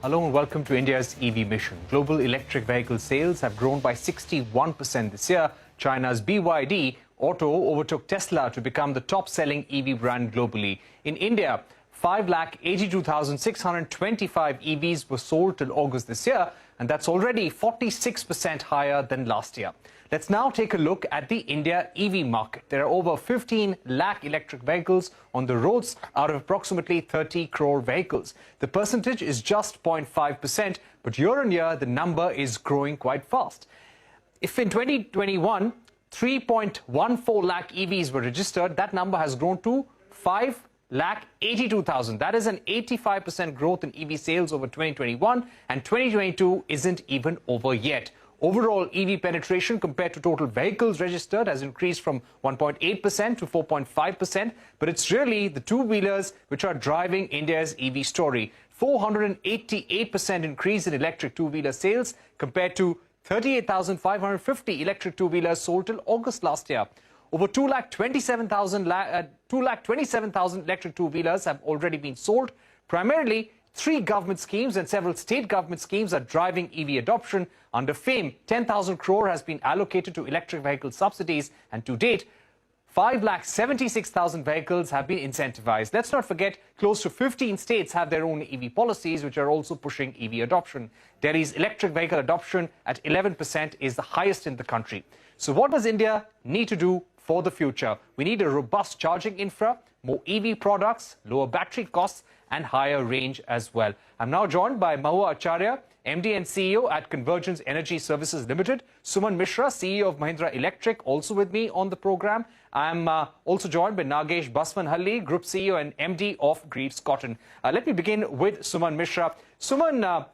Hello and welcome to India's EV mission. Global electric vehicle sales have grown by 61% this year. China's BYD Auto overtook Tesla to become the top-selling EV brand globally. In India, 582,625 EVs were sold till August this year, and that's already 46% higher than last year. Let's now take a look at the India EV market. There are over 15 lakh electric vehicles on the roads out of approximately 30 crore vehicles. The percentage is just 0.5%, but year on year, the number is growing quite fast. If in 2021, 3.14 lakh EVs were registered, that number has grown to 5,82,000. That is an 85% growth in EV sales over 2021, and 2022 isn't even over yet. Overall, EV penetration compared to total vehicles registered has increased from 1.8% to 4.5%, but it's really the two-wheelers which are driving India's EV story. 488% increase in electric two-wheeler sales compared to 38,550 electric two-wheelers sold till August last year. Over 227,000 electric two-wheelers have already been sold. Primarily, 3 government schemes and several state government schemes are driving EV adoption. Under FAME, 10,000 crore has been allocated to electric vehicle subsidies, and to date, 5,76,000 vehicles have been incentivized. Let's not forget, close to 15 states have their own EV policies, which are also pushing EV adoption. Delhi's electric vehicle adoption at 11% is the highest in the country. So what does India need to do for the future? We need a robust charging infra, more EV products, lower battery costs, and higher range as well. I'm now joined by Mahua Acharya, MD and CEO at Convergence Energy Services Limited. Suman Mishra, CEO of Mahindra Electric, also with me on the program. I'm also joined by Nagesh Baswanhalli, Group CEO and MD of Greaves Cotton. Let me begin with Suman Mishra. Suman,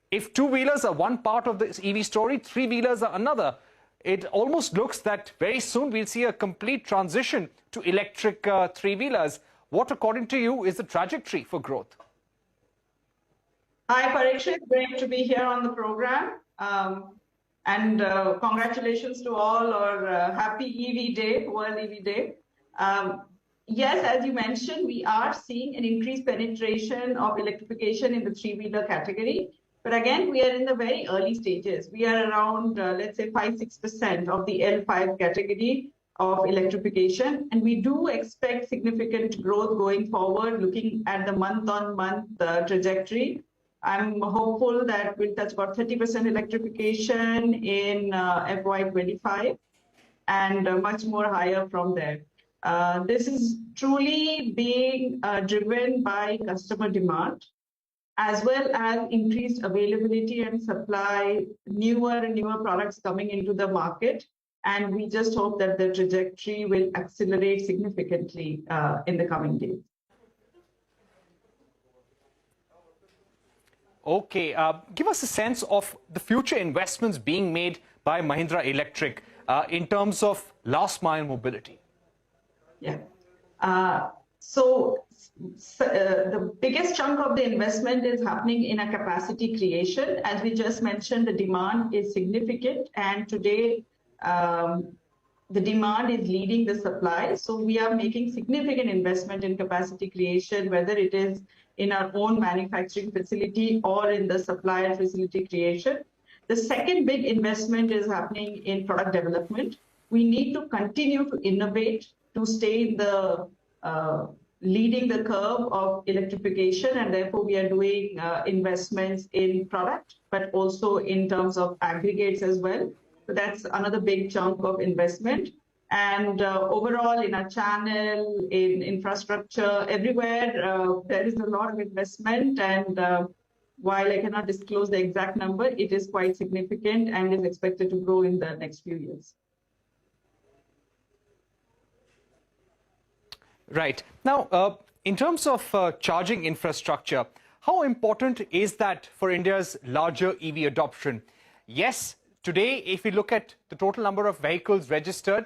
if two-wheelers are one part of the EV story, three-wheelers are another. It almost looks that very soon we'll see a complete transition to electric three-wheelers. What, according to you, is the trajectory for growth? Hi, Parikshit. Great to be here on the program. Congratulations to all, or happy EV Day, World EV Day. Yes, as you mentioned, we are seeing an increased penetration of electrification in the three-wheeler category. But again, we are in the very early stages. We are around, let's say, 5-6% of the L5 category of electrification. And we do expect significant growth going forward, looking at the month-on-month trajectory. I'm hopeful that we'll touch about 30% electrification in FY25 and much more higher from there. This is truly being driven by customer demand, as well as increased availability and supply, newer and newer products coming into the market. And we just hope that the trajectory will accelerate significantly in the coming days. Okay, give us a sense of the future investments being made by Mahindra Electric in terms of last mile mobility. Yeah. The biggest chunk of the investment is happening in a capacity creation. As we just mentioned, the demand is significant, and today the demand is leading the supply. So we are making significant investment in capacity creation, whether it is in our own manufacturing facility or in the supplier facility creation. The second big investment is happening in product development. We need to continue to innovate to stay in the leading the curve of electrification, and therefore we are doing investments in product, but also in terms of aggregates as well. So that's another big chunk of investment. And overall, in our channel, in infrastructure, everywhere, there is a lot of investment. And while I cannot disclose the exact number, it is quite significant and is expected to grow in the next few years. Right. Now, in terms of charging infrastructure, how important is that for India's larger EV adoption? Yes, today, if we look at the total number of vehicles registered,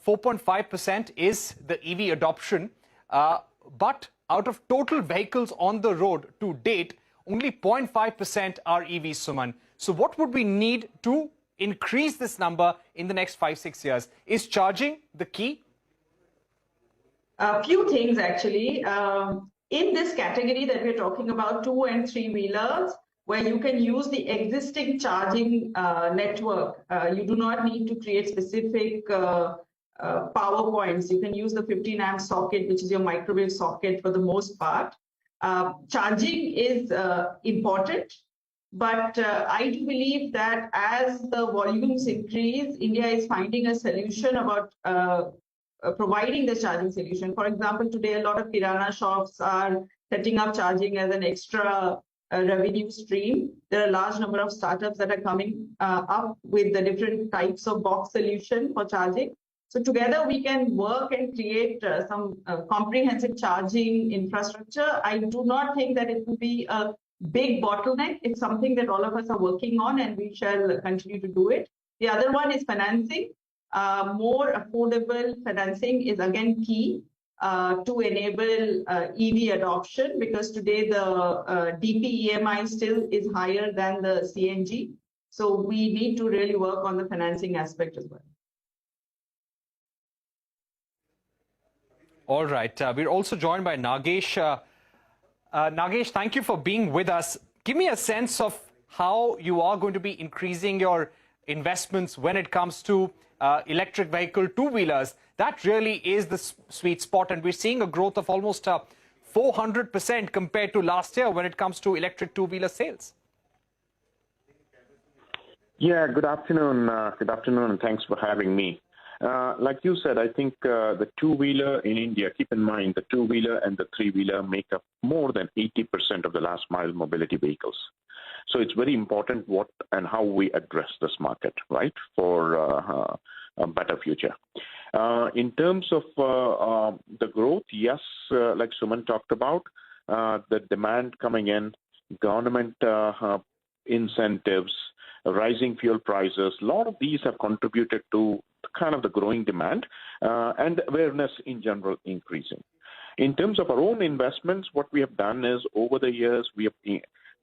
4.5% is the EV adoption. But out of total vehicles on the road to date, only 0.5% are EVs, Suman. So what would we need to increase this number in the next 5-6 years? Is charging the key? A few things, actually. In this category that we're talking about, 2- and 3-wheelers, where you can use the existing charging network. You do not need to create specific power points. You can use the 15 amp socket, which is your microwave socket for the most part. Charging is important, but I do believe that as the volumes increase, India is finding a solution about providing the charging solution. For example, today a lot of kirana shops are setting up charging as an extra revenue stream. There are a large number of startups that are coming up with the different types of box solution for charging. So together we can work and create some comprehensive charging infrastructure. I do not think that it will be a big bottleneck. It's something that all of us are working on, and we shall continue to do it. The other one is financing. More affordable financing is again key to enable EV adoption, because today the DP EMI still is higher than the CNG. So we need to really work on the financing aspect as well. All right. We're also joined by Nagesh. Nagesh, thank you for being with us. Give me a sense of how you are going to be increasing your investments when it comes to electric vehicle two-wheelers. That really is the sweet spot, and we're seeing a growth of almost 400% compared to last year when it comes to electric two-wheeler sales. Yeah, good afternoon, and thanks for having me. Like you said, I think the two-wheeler in India, keep in mind, the two-wheeler and the three-wheeler make up more than 80% of the last-mile mobility vehicles. So it's very important what and how we address this market, right, for a better future. In terms of the growth, yes, like Suman talked about, the demand coming in, government incentives, rising fuel prices, a lot of these have contributed to kind of the growing demand and awareness in general increasing. In terms of our own investments, what we have done is over the years, we have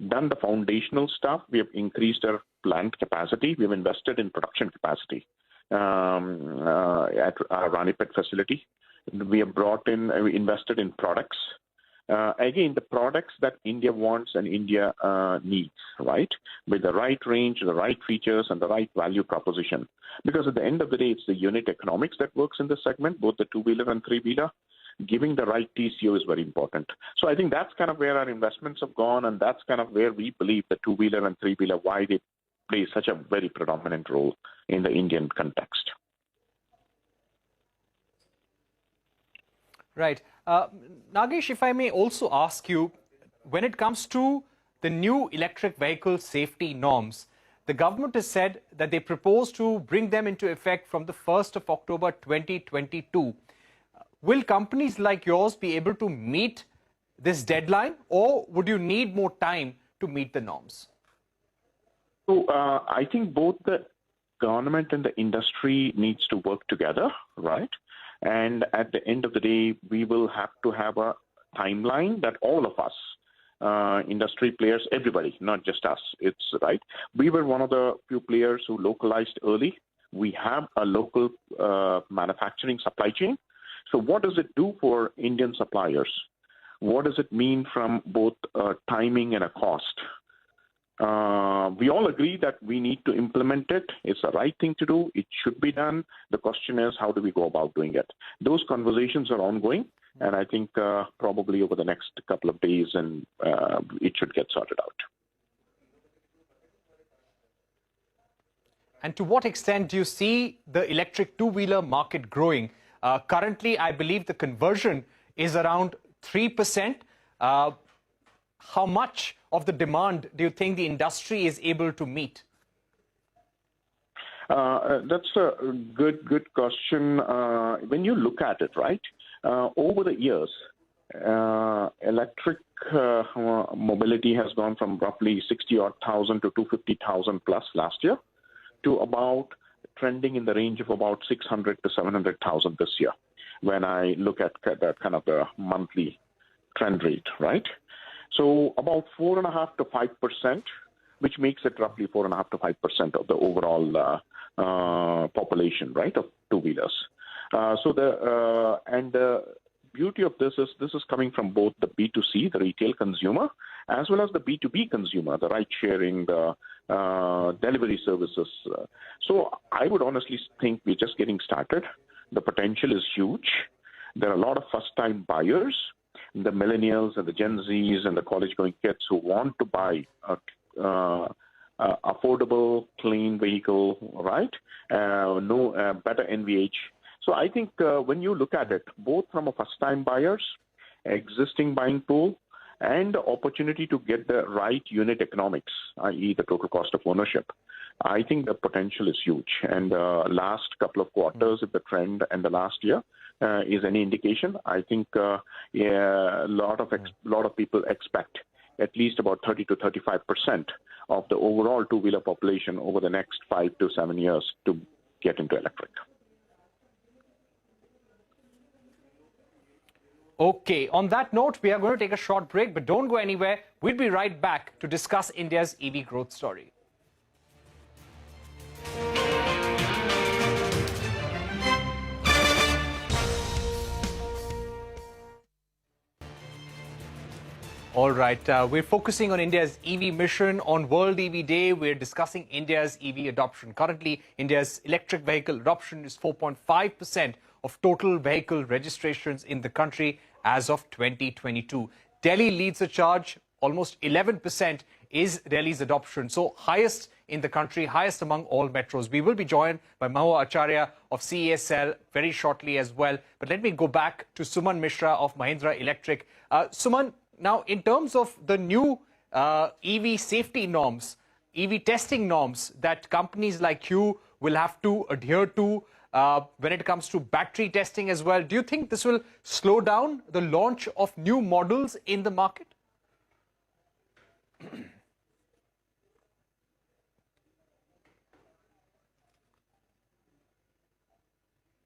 done the foundational stuff. We have increased our plant capacity. We have invested in production capacity at our Ranipet facility. We have invested in products. Again, the products that India wants and India needs, right? With the right range, the right features, and the right value proposition. Because at the end of the day, it's the unit economics that works in this segment, both the two-wheeler and three-wheeler. Giving the right TCO is very important. So I think that's kind of where our investments have gone, and that's kind of where we believe the two-wheeler and three-wheeler, why they play such a very predominant role in the Indian context. Right. Nagesh, if I may also ask you, when it comes to the new electric vehicle safety norms, the government has said that they propose to bring them into effect from the 1st of October 2022. Will companies like yours be able to meet this deadline, or would you need more time to meet the norms? So I think both the government and the industry needs to work together, right? And at the end of the day, we will have to have a timeline that all of us, industry players, everybody, not just us, it's right. We were one of the few players who localized early. We have a local manufacturing supply chain. So what does it do for Indian suppliers? What does it mean from both timing and a cost? We all agree that we need to implement it. It's the right thing to do. It should be done. The question is, how do we go about doing it? Those conversations are ongoing, and I think probably over the next couple of days, and it should get sorted out. And to what extent do you see the electric two-wheeler market growing? Currently, I believe the conversion is around 3%. How much of the demand do you think the industry is able to meet? That's a good question. When you look at it, right, over the years, electric mobility has gone from roughly 60,000 to 250,000 plus last year to about trending in the range of about 600 to 700,000 this year, when I look at that kind of the monthly trend rate, right? So about 4.5% to 5%, which makes it roughly 4.5% to 5% of the overall population, right, of two-wheelers. So the beauty of this is coming from both the B2C, the retail consumer, as well as the B2B consumer, the ride sharing, the delivery services. So I would honestly think we're just getting started. The potential is huge. There are a lot of first-time buyers, the millennials and the Gen Zs and the college-going kids who want to buy a affordable, clean vehicle, right? Better NVH. So I think when you look at it, both from a first-time buyers, existing buying pool, and the opportunity to get the right unit economics, i.e. the total cost of ownership, I think the potential is huge. And last couple of quarters, if the trend and the last year is any indication, I think a lot of people expect at least about 30 to 35% of the overall two-wheeler population over the next 5 to 7 years to get into electric. Okay, on that note, we are going to take a short break, but don't go anywhere. We'll be right back to discuss India's EV growth story. All right, we're focusing on India's EV mission. On World EV Day, we're discussing India's EV adoption. Currently, India's electric vehicle adoption is 4.5% of total vehicle registrations in the country as of 2022. Delhi leads the charge. Almost 11% is Delhi's adoption. So highest in the country, highest among all metros. We will be joined by Mahua Acharya of CESL very shortly as well. But let me go back to Suman Mishra of Mahindra Electric. Suman, now in terms of the new EV safety norms, EV testing norms that companies like you will have to adhere to, when it comes to battery testing as well, do you think this will slow down the launch of new models in the market?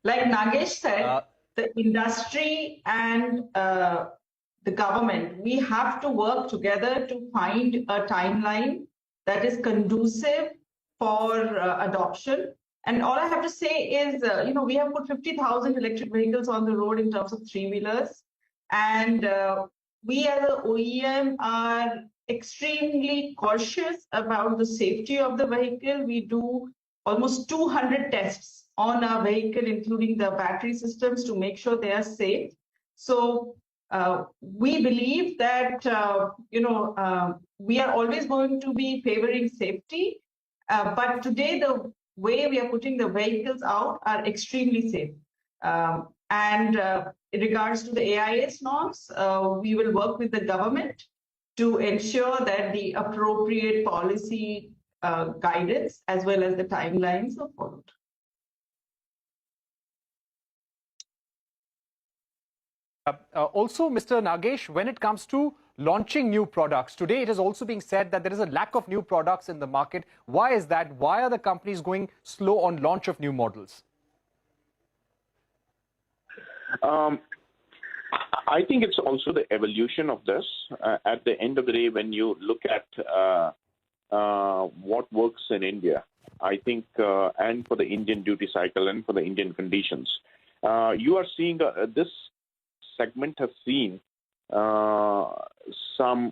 Like Nagesh said, the industry and the government, we have to work together to find a timeline that is conducive for adoption. And all I have to say is, we have put 50,000 electric vehicles on the road in terms of three-wheelers. And we as an OEM are extremely cautious about the safety of the vehicle. We do almost 200 tests on our vehicle, including the battery systems, to make sure they are safe. So we believe that, we are always going to be favoring safety. But today, the way we are putting the vehicles out are extremely safe. And in regards to the AIS norms, we will work with the government to ensure that the appropriate policy guidance as well as the timelines are followed. Also, Mr. Nagesh, when it comes to launching new products, today it is also being said that there is a lack of new products in the market. Why is that? Why are the companies going slow on launch of new models? I think it's also the evolution of this. At the end of the day, when you look at what works in India, I think, and for the Indian duty cycle and for the Indian conditions, you are seeing this segment has seen some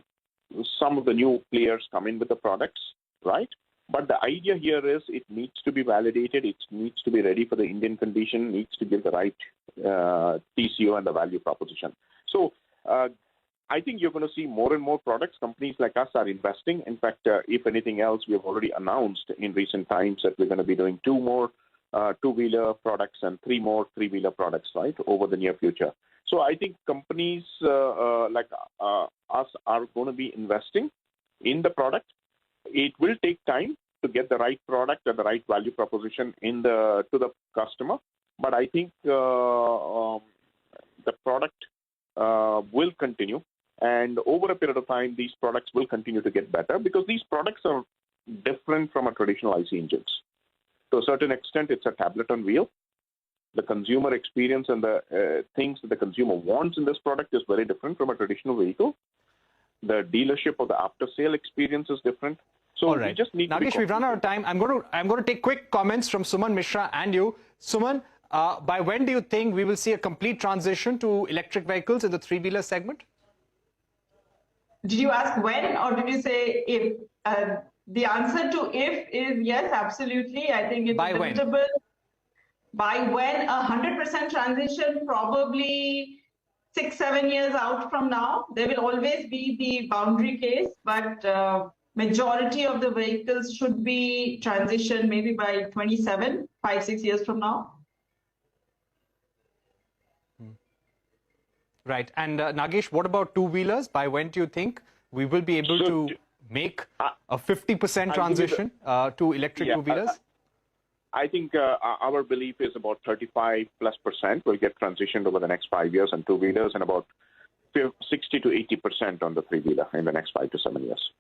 of the new players come in with the products, right? But the idea here is it needs to be validated, it needs to be ready for the Indian condition, needs to give the right TCO and the value proposition. So I think you're going to see more and more products. Companies like us are investing. In fact, if anything else, we have already announced in recent times that we're going to be doing 2 more two-wheeler products and 3 more three-wheeler products, right, over the near future. So I think companies like us are going to be investing in the product. It will take time to get the right product and the right value proposition to the customer. But I think the product will continue. And over a period of time, these products will continue to get better because these products are different from a traditional IC engines. To a certain extent, it's a tablet on wheel. The consumer experience and the things that the consumer wants in this product is very different from a traditional vehicle. The dealership or the after-sale experience is different. So all right. We just need Nagesh, we've run out of time. I'm going to take quick comments from Suman Mishra and you. Suman, By when do you think we will see a complete transition to electric vehicles in the three-wheeler segment? Did you ask when or did you say if? The answer to if is yes, absolutely. I think it's inevitable. By when? 100% transition, probably 6-7 years out from now. There will always be the boundary case, but majority of the vehicles should be transitioned maybe by 27, 5-6 years from now. Right. And Nagesh, what about two-wheelers? By when do you think we will be able to make a 50% transition to electric two-wheelers? I think our belief is about 35+% will get transitioned over the next 5 years on two-wheelers and about 60 to 80% on the three-wheeler in the next 5 to 7 years.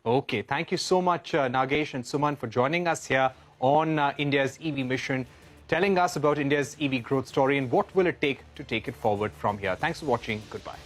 Okay, thank you so much, Nagesh and Suman, for joining us here on India's EV mission, telling us about India's EV growth story and what will it take to take it forward from here. Thanks for watching. Goodbye.